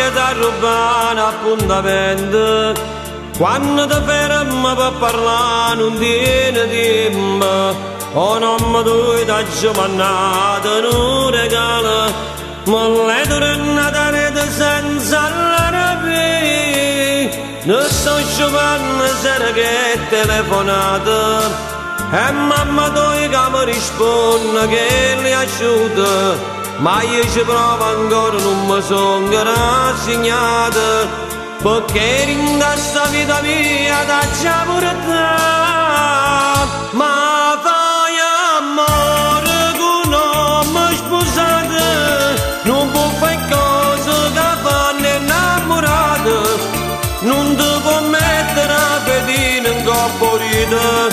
che ti ruba un appuntamento. Quando ti fermi per parlare non tieni tempo. O non mi dai t'aggi mannato un regalo. Molleto di Natale senza la rabbia. Non sto giocando sera che è telefonata. E mamma tu che mi risponde che li aiuta. Ma io ci provo ancora, non mi sono rassegnato. Perché in questa vita mia t'aggi pure te. Ma fai amore che non mi sposate. Non può fare cose che fanno innamorate. Non ti può mettere a pedina in coppa ride.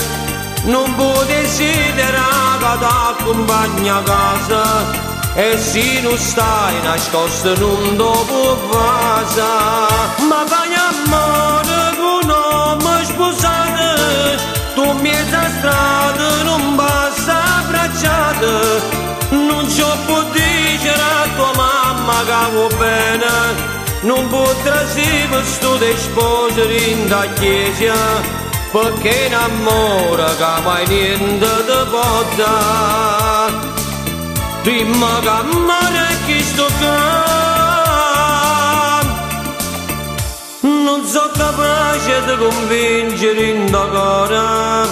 Non può desiderare che ti accompagna a casa. E se non stai nascosto non ti può fare. Ma fai amore che non mi sposate. Tu mezza strada non basta abbracciate. Non ci può dire a tua mamma che va bene. Non potrà sì questo di sposare in da chiesa. Perché in amore che mai niente ti può dare. Prima che amore chi sto non so capace di convincere in da cara.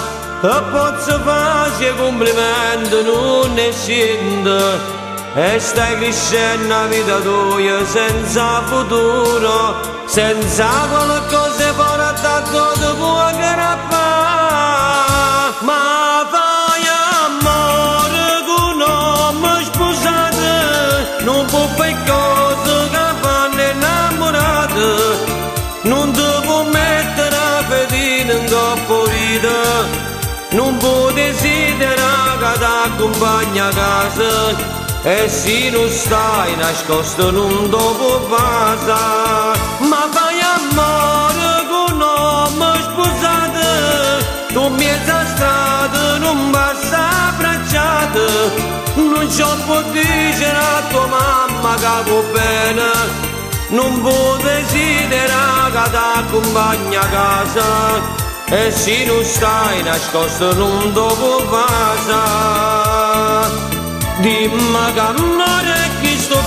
E posso fare complimenti non ne sento. E stai crescendo la vita tua senza futuro. Senza qualcosa fuori a tatto ti può aggrappare. Ma fai amore che non mi sposate. Non può fare cose che fanno innamorate. Non ti può mettere a pedina in coppa ride. Non può desiderare che ti accompagna a casa. E se non stai nascosto non ti può fare. Ma fai amore che non mi sposate. Tu mezza strada non basta abbracciate. Non ci può dire a tua mamma che va bene. Non può desiderare che ti accompagna a casa. E se non stai nascosto non ti può fare. Dimmi che amore chi sto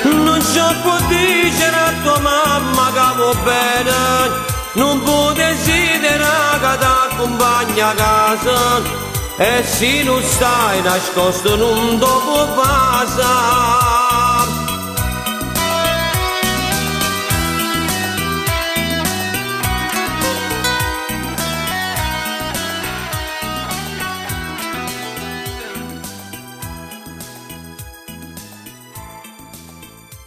non ci può dire a tua mamma che va bene. Non può desiderare che ti accompagna a casa. E se non stai nascosto non ti può fare.